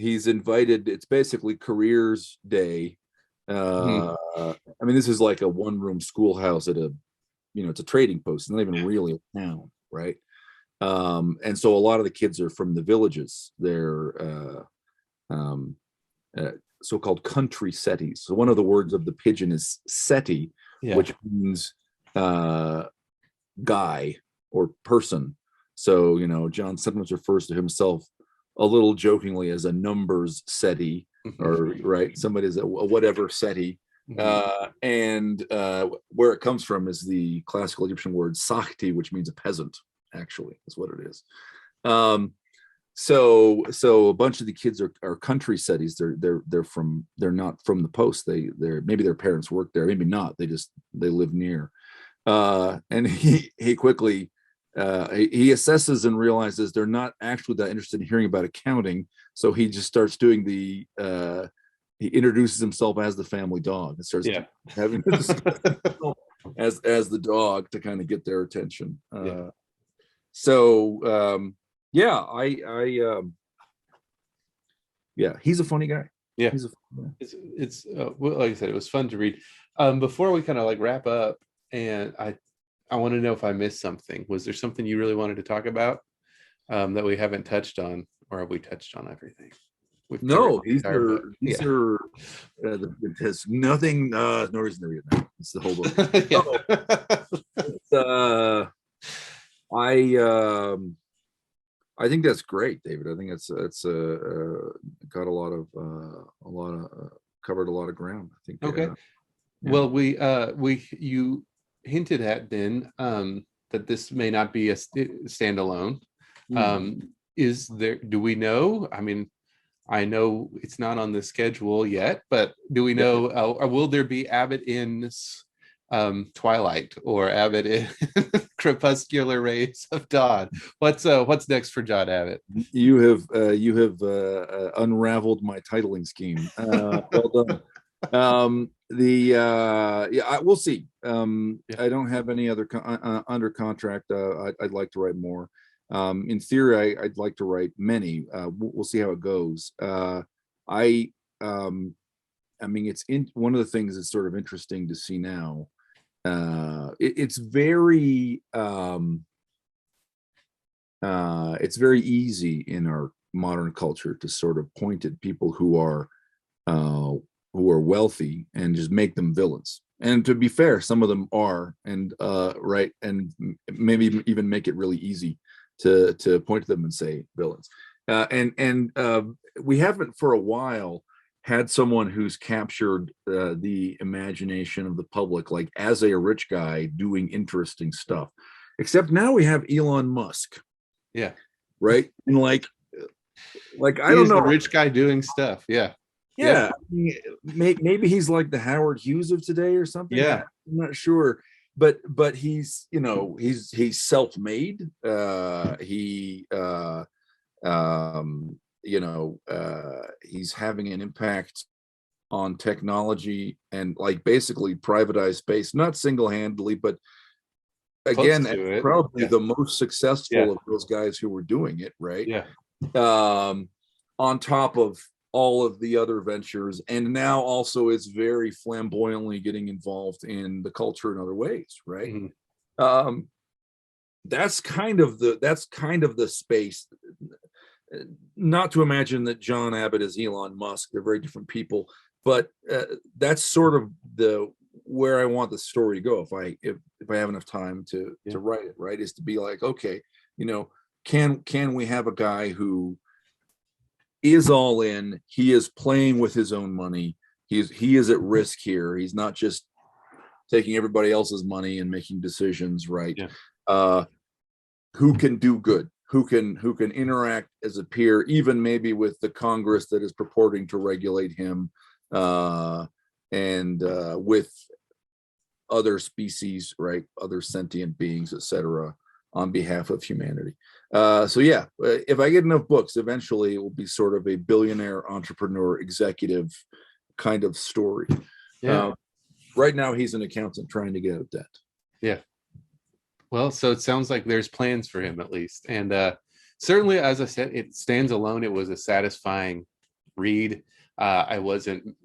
he's invited. It's basically careers day. I mean, this is like a one-room schoolhouse at a, it's a trading post. It's not even really a town, right? And so a lot of the kids are from the villages. They're so-called country setties. So one of the words of the pidgin is seti, which means guy or person. So, John sometimes refers to himself a little jokingly as a numbers seti, or right, somebody's a whatever seti. And where it comes from is the classical Egyptian word sakti, which means a peasant, actually, is what it is. So a bunch of the kids are country setties. They're not from the post. They're maybe their parents work there, maybe not. They live near. And he quickly he assesses and realizes they're not actually that interested in hearing about accounting. So he just starts doing he introduces himself as the family dog and starts having as the dog to kind of get their attention. He's a funny guy. Yeah, it's well, like I said, it was fun to read. Before we kind of like wrap up, and I want to know if I missed something. Was there something you really wanted to talk about that we haven't touched on, or have we touched on everything? No, these are there's nothing. No reason to read it now. It's the whole book. I think that's great, David. I think it's got a lot of covered a lot of ground. I think. Okay. Well, you hinted at then that this may not be a standalone. Do we know? I mean, I know it's not on the schedule yet, but do we know? Will there be Abbott in Twilight or Abbott in Crepuscular Rays of Dawn? What's next for John Abbott? You have unraveled my titling scheme. Well done. We'll see. I don't have any other under contract. I'd like to write more. In theory, I'd like to write many. We'll see how it goes. I mean, it's one of the things that's sort of interesting to see now. It's very easy in our modern culture to sort of point at people who are wealthy and just make them villains. And to be fair, some of them are, and right, and maybe even make it really easy to point to them and say villains. And we haven't for a while had someone who's captured the imagination of the public, like as a rich guy doing interesting stuff. Except now we have Elon Musk. Yeah. Right. And like I don't know, the rich guy doing stuff. Yeah. Yeah. Maybe he's like the Howard Hughes of today or something. Yeah. I'm not sure. But he's he's self-made. He's having an impact on technology and like basically privatized space, not single-handedly, but again, probably the most successful of those guys who were doing it, right? On top of all of the other ventures, and now also is very flamboyantly getting involved in the culture in other ways, right? That's kind of the space. Not to imagine that John Abbott is Elon Musk. They're very different people, but that's sort of where I want the story to go. If I have enough time to write it, right, is to be like, okay, can we have a guy who is all in? He is playing with his own money. He is at risk here. He's not just taking everybody else's money and making decisions, right? Who can do good? Who can interact as a peer, even maybe with the Congress that is purporting to regulate him, and with other species, right? Other sentient beings, etc., on behalf of humanity. If I get enough books, eventually it will be sort of a billionaire entrepreneur executive kind of story. Right now he's an accountant trying to get out of debt. Yeah. Well, so it sounds like there's plans for him at least. And certainly, as I said, it stands alone. It was a satisfying read. I wasn't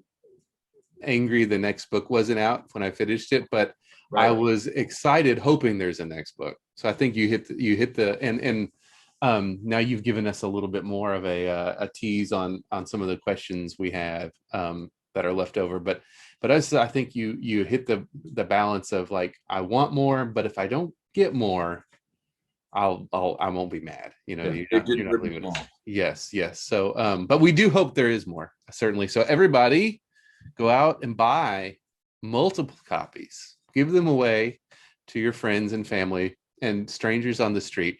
angry the next book wasn't out when I finished it, but I was excited hoping there's a next book. So I think you hit the and now you've given us a little bit more of a tease on some of the questions we have that are left over, but I think you hit the balance of like, I want more, but if I don't get more, I won't be mad. You're not leaving us. Yes. So but we do hope there is more, certainly. So everybody, go out and buy multiple copies. Give them away to your friends and family and strangers on the street.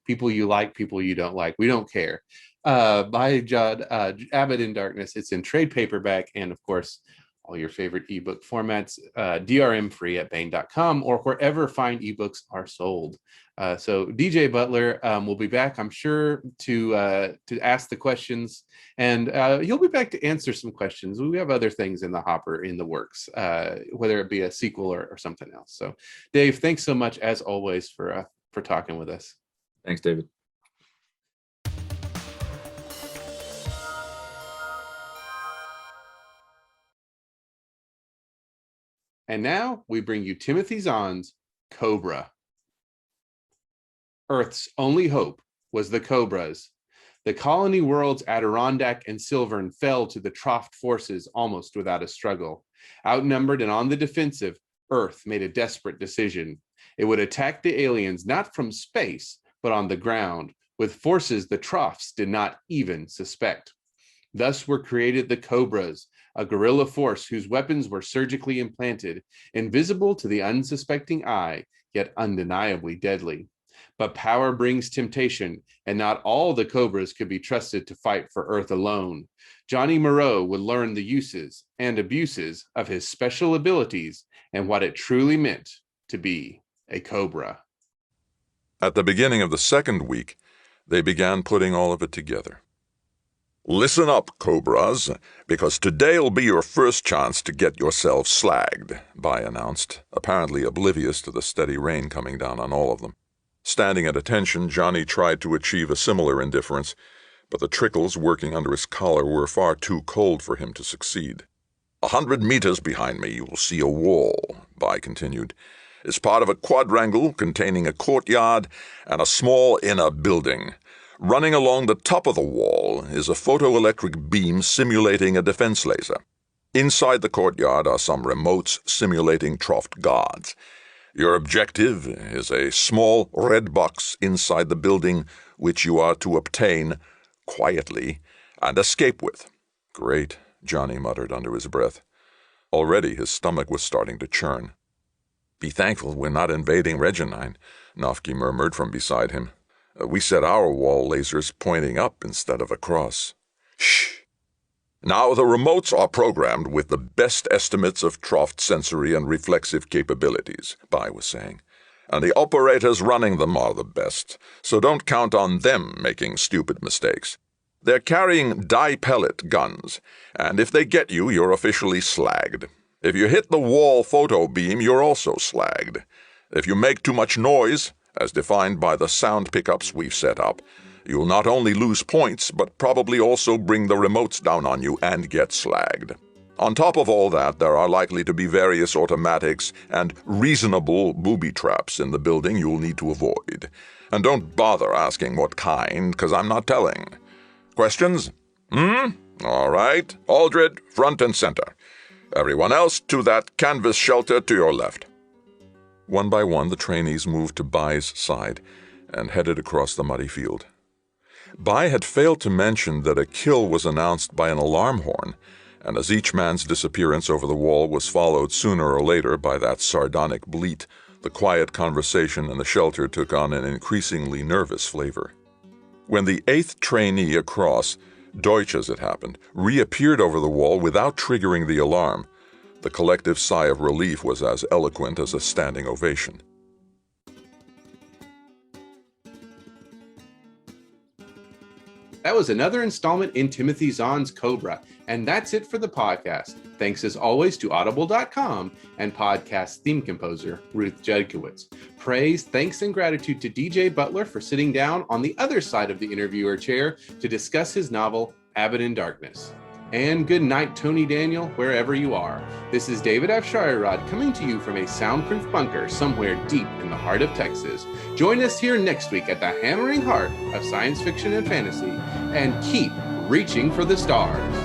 People you like, people you don't like. We don't care. By Judd Abbott in Darkness. It's in trade paperback and, of course, all your favorite ebook formats, DRM free at Baen.com or wherever fine ebooks are sold. So DJ Butler will be back, I'm sure, to ask the questions, and he'll be back to answer some questions. We have other things in the hopper, in the works, whether it be a sequel or something else. So Dave, thanks so much as always for talking with us. Thanks, David. And now we bring you Timothy Zahn's Cobra. Earth's only hope was the Cobras. The colony worlds Adirondack and Silvern fell to the Troft forces almost without a struggle. Outnumbered and on the defensive, Earth made a desperate decision. It would attack the aliens not from space, but on the ground, with forces the Trofts did not even suspect. Thus were created the Cobras, a guerrilla force whose weapons were surgically implanted, invisible to the unsuspecting eye, yet undeniably deadly. But power brings temptation, and not all the Cobras could be trusted to fight for Earth alone. Johnny Moreau would learn the uses and abuses of his special abilities and what it truly meant to be a Cobra. At the beginning of the second week, they began putting all of it together. "Listen up, Cobras, because today'll be your first chance to get yourselves slagged," Baen announced, apparently oblivious to the steady rain coming down on all of them. Standing at attention, Johnny tried to achieve a similar indifference, but the trickles working under his collar were far too cold for him to succeed. 100 meters behind me you'll see a wall," Baen continued. "It's part of a quadrangle containing a courtyard and a small inner building. Running along the top of the wall is a photoelectric beam simulating a defense laser. Inside the courtyard are some remotes simulating Troft guards. Your objective is a small red box inside the building which you are to obtain quietly and escape with." "Great," Johnny muttered under his breath. Already his stomach was starting to churn. "Be thankful we're not invading Regenine," Nofke murmured from beside him. "We set our wall lasers pointing up instead of across." "Shh! Now the remotes are programmed with the best estimates of Troft sensory and reflexive capabilities," Baen was saying. "And the operators running them are the best, so don't count on them making stupid mistakes. They're carrying dye-pellet guns, and if they get you, you're officially slagged. If you hit the wall photo beam, you're also slagged. If you make too much noise, as defined by the sound pickups we've set up, you'll not only lose points, but probably also bring the remotes down on you and get slagged. On top of all that, there are likely to be various automatics and reasonable booby traps in the building you'll need to avoid. And don't bother asking what kind, because I'm not telling. Questions? All right. Aldred, front and center. Everyone else to that canvas shelter to your left." One by one, the trainees moved to Baen's side and headed across the muddy field. Baen had failed to mention that a kill was announced by an alarm horn, and as each man's disappearance over the wall was followed sooner or later by that sardonic bleat, the quiet conversation in the shelter took on an increasingly nervous flavor. When the 8th trainee across, Deutsch as it happened, reappeared over the wall without triggering the alarm, the collective sigh of relief was as eloquent as a standing ovation. That was another installment in Timothy Zahn's Cobra, and that's it for the podcast. Thanks as always to Audible.com and podcast theme composer Ruth Judkowitz. Praise, thanks, and gratitude to DJ Butler for sitting down on the other side of the interviewer chair to discuss his novel, Abbott in Darkness. And good night, Tony Daniel, wherever you are. This is David Afsharirad coming to you from a soundproof bunker somewhere deep in the heart of Texas. Join us here next week at the hammering heart of science fiction and fantasy, and keep reaching for the stars.